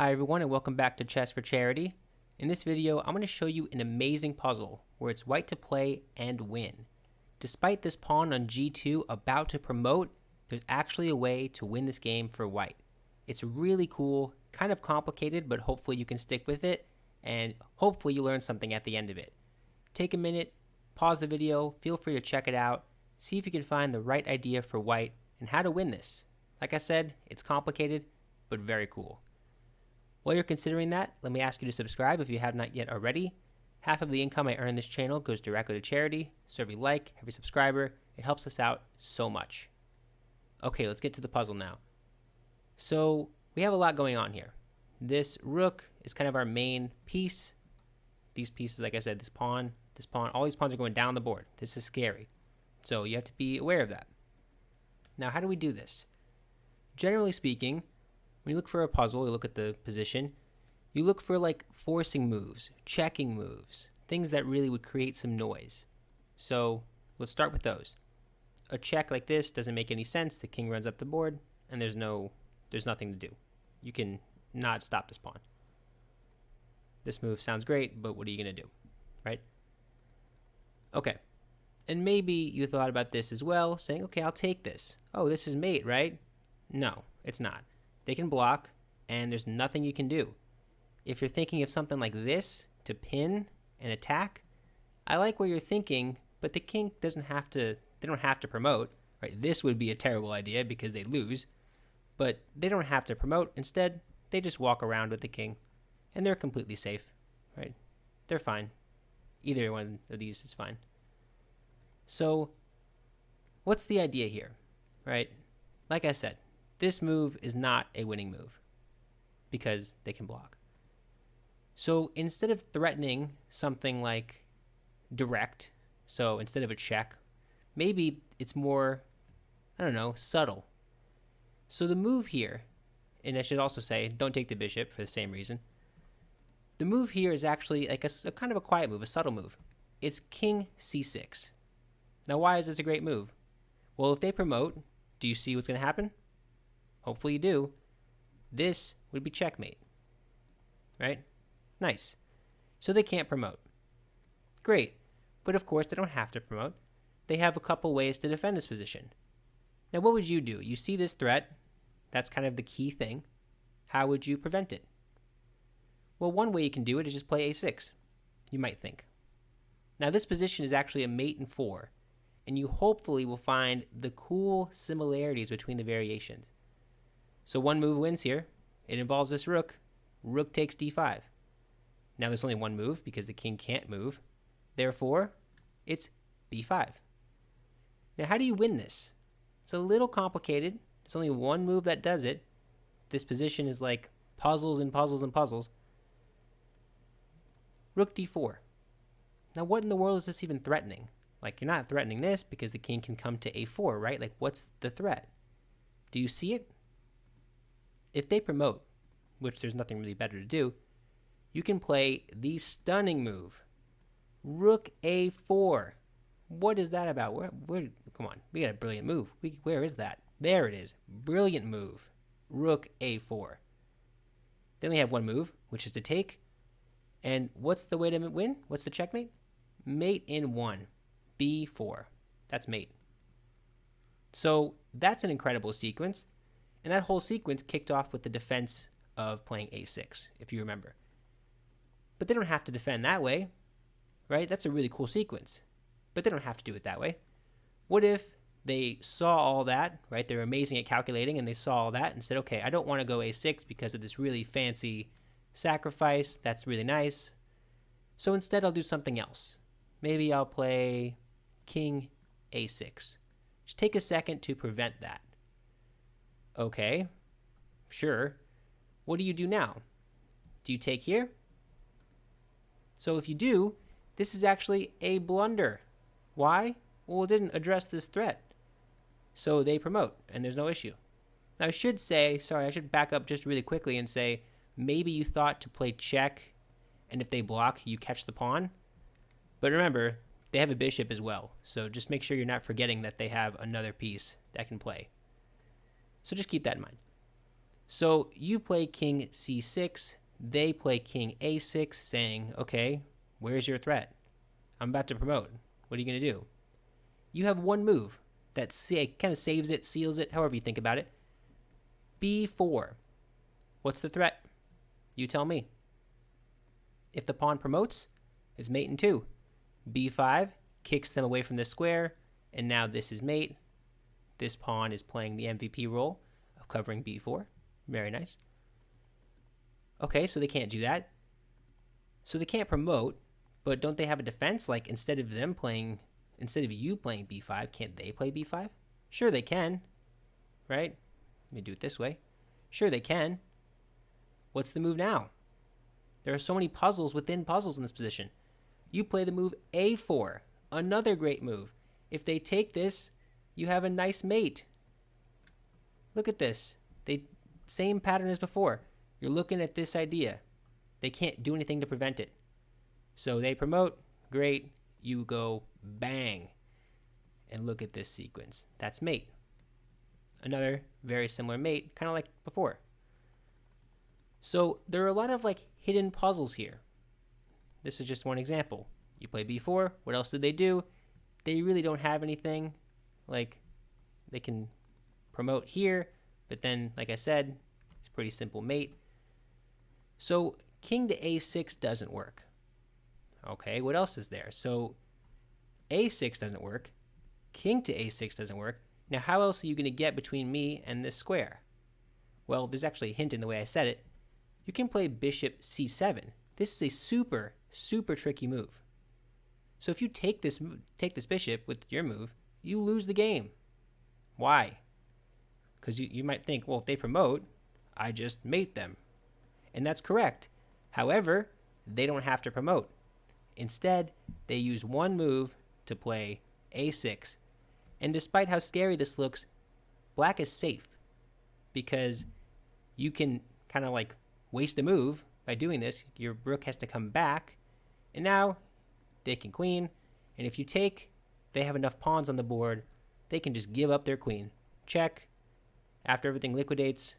Hi everyone and welcome back to Chess for Charity. In this video, I'm going to show you an amazing puzzle where it's white to play and win. Despite this pawn on g2 about to promote, there's actually a way to win this game for white. It's really cool, kind of complicated, but hopefully you can stick with it, and hopefully you learn something at the end of it. Take a minute, pause the video, feel free to check it out, see if you can find the right idea for white and how to win this. Like I said, it's complicated, but very cool. While you're considering that, let me ask you to subscribe if you have not yet already. Half of the income I earn in this channel goes directly to charity, so every like, every subscriber, it helps us out so much. Okay, let's get to the puzzle now. So we have a lot going on here. This rook is kind of our main piece. These pieces, like I said, this pawn, all these pawns are going down the board. This is scary. So you have to be aware of that. Now, how do we do this? Generally speaking, when you look for a puzzle, you look at the position, you look for like forcing moves, checking moves, things that really would create some noise. So let's start with those. A check like this doesn't make any sense. The king runs up the board and there's nothing to do. You can not stop this pawn. This move sounds great, but what are you going to do, right? Okay. And maybe you thought about this as well, saying, okay, I'll take this. Oh, this is mate, right? No, it's not. They can block, and there's nothing you can do. If you're thinking of something like this to pin and attack, I like what you're thinking, but the king they don't have to promote, right? This would be a terrible idea because they lose, but they don't have to promote. Instead, they just walk around with the king, and they're completely safe, right? They're fine. Either one of these is fine. So, what's the idea here, right? Like I said, this move is not a winning move because they can block. So instead of threatening something like direct, so instead of a check, maybe it's more, I don't know, subtle. So the move here, and I should also say, don't take the bishop for the same reason. The move here is actually like a kind of a quiet move, a subtle move. It's king c6. Now, why is this a great move? Well, if they promote, do you see what's going to happen? Hopefully you do. This would be checkmate, right? Nice. So they can't promote. Great. But of course, they don't have to promote. They have a couple ways to defend this position. Now, what would you do? You see this threat. That's kind of the key thing. How would you prevent it? Well, one way you can do it is just play a6, you might think. Now, this position is actually a mate in 4, and you hopefully will find the cool similarities between the variations. So one move wins here. It involves this rook. Rook takes d5. Now there's only one move because the king can't move. Therefore, it's b5. Now how do you win this? It's a little complicated. There's only one move that does it. This position is like puzzles and puzzles and puzzles. Rook d4. Now what in the world is this even threatening? Like, you're not threatening this because the king can come to a4, right? Like, what's the threat? Do you see it? If they promote, which there's nothing really better to do, you can play the stunning move, Rook a4. What is that about? Where? Come on, we got a brilliant move. Where is that? There it is. Brilliant move, Rook a4. Then we have one move, which is to take. And what's the way to win? What's the checkmate? Mate in 1, b4. That's mate. So that's an incredible sequence. And that whole sequence kicked off with the defense of playing a6, if you remember. But they don't have to defend that way, right? That's a really cool sequence. But they don't have to do it that way. What if they saw all that, right? They're amazing at calculating, and they saw all that and said, okay, I don't want to go a6 because of this really fancy sacrifice. That's really nice. So instead, I'll do something else. Maybe I'll play king a6. Just take a second to prevent that. Okay, sure. What do you do now? Do you take here? So if you do, this is actually a blunder. Why? Well, it didn't address this threat. So they promote, and there's no issue. Now I should back up just really quickly and say, maybe you thought to play check, and if they block, you catch the pawn. But remember, they have a bishop as well. So just make sure you're not forgetting that they have another piece that can play. So just keep that in mind. So you play king c6, they play king a6, saying, okay, where's your threat? I'm about to promote. What are you going to do? You have one move that kind of saves it, seals it, however you think about it. b4. What's the threat? You tell me. If the pawn promotes, it's mate in 2. b5 kicks them away from the square, and now this is mate. This pawn is playing the MVP role of covering b4. Very nice. Okay, so they can't do that. So they can't promote, but don't they have a defense? Like instead of you playing b5, can't they play b5? Sure they can, right? Let me do it this way. Sure they can. What's the move now? There are so many puzzles within puzzles in this position. You play the move a4, another great move. If they take this, you have a nice mate. Look at this. Same pattern as before. You're looking at this idea. They can't do anything to prevent it. So they promote, great. You go bang. And look at this sequence. That's mate. Another very similar mate, kind of like before. So there are a lot of like hidden puzzles here. This is just one example. You play b4. What else did they do? They really don't have anything. Like they can promote here, but then, like I said, it's a pretty simple mate. So king to a6 doesn't work. Okay, what else is there? So a6 doesn't work. King to a6 doesn't work. Now, how else are you going to get between me and this square? Well, there's actually a hint in the way I said it. You can play bishop c7. This is a super, super tricky move. So if you take this bishop with your move, you lose the game. Why? Because you might think, well, if they promote, I just mate them. And that's correct. However, they don't have to promote. Instead, they use one move to play a6. And despite how scary this looks, black is safe because you can kind of like waste a move by doing this. Your rook has to come back, and now they can queen. And if you take, they have enough pawns on the board, they can just give up their queen. Check. After everything liquidates,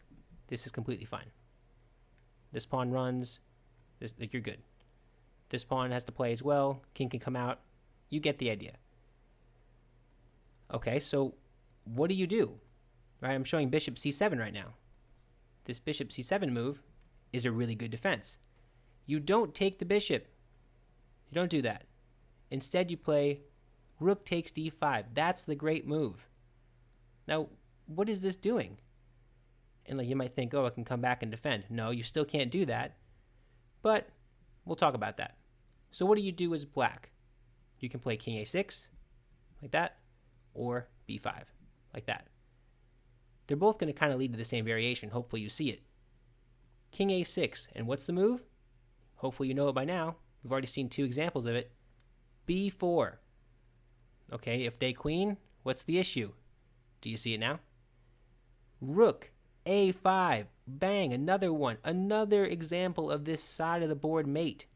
this is completely fine. This pawn runs. You're good. This pawn has to play as well. King can come out. You get the idea. Okay, so what do you do? Right, I'm showing bishop c7 right now. This bishop c7 move is a really good defense. You don't take the bishop. You don't do that. Instead, you play rook takes d5. That's the great move. Now, what is this doing? And like you might think, oh, I can come back and defend. No, you still can't do that. But we'll talk about that. So what do you do as black? You can play king a6, like that, or b5, like that. They're both going to kind of lead to the same variation. Hopefully you see it. King a6, and what's the move? Hopefully you know it by now. We've already seen 2 examples of it. b4. Okay, if they queen, what's the issue? Do you see it now? Rook a5. Bang, another one. Another example of this side of the board mate.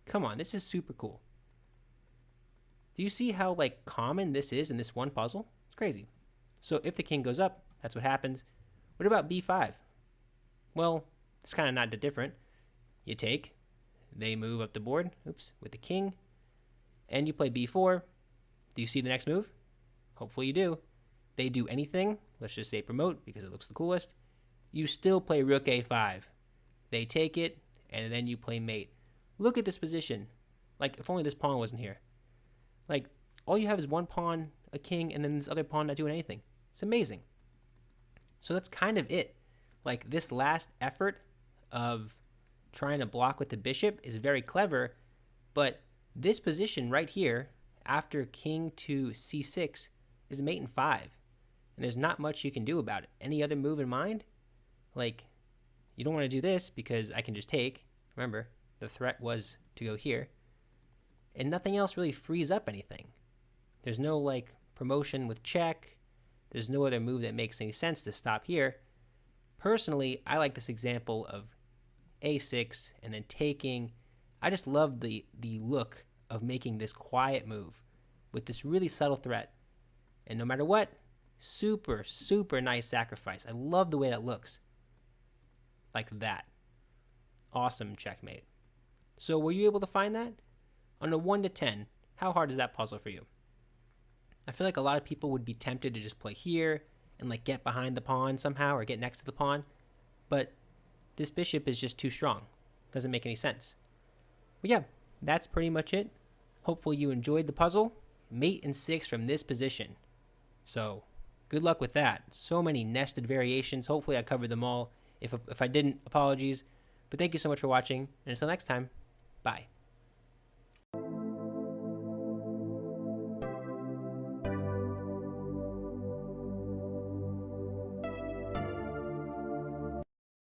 Come on, this is super cool. Do you see how like common this is in this one puzzle? It's crazy. So if the king goes up, that's what happens. What about b5? Well, it's kind of not that different. You take, they move up the board, with the king, and you play b4. Do you see the next move? Hopefully you do. They do anything, let's just say promote because it looks the coolest. You still play rook a5. They take it, and then you play mate. Look at this position. Like, if only this pawn wasn't here. Like, all you have is one pawn, a king, and then this other pawn not doing anything. It's amazing. So that's kind of it. Like, this last effort of trying to block with the bishop is very clever, but this position right here, after king to c6, is a mate in 5. And there's not much you can do about it. Any other move in mind? Like, you don't want to do this because I can just take. Remember, the threat was to go here. And nothing else really frees up anything. There's no, like, promotion with check. There's no other move that makes any sense to stop here. Personally, I like this example of a6 and then taking. I just love the look of making this quiet move with this really subtle threat. And no matter what, super, super nice sacrifice. I love the way that looks. like that. Awesome checkmate. So were you able to find that? On a 1 to 10, how hard is that puzzle for you? I feel like a lot of people would be tempted to just play here and like get behind the pawn somehow or get next to the pawn, but this bishop is just too strong. Doesn't make any sense. But yeah, that's pretty much it. Hopefully you enjoyed the puzzle. Mate in 6 from this position. So good luck with that. So many nested variations. Hopefully I covered them all. If I didn't, apologies. But thank you so much for watching. And until next time, bye.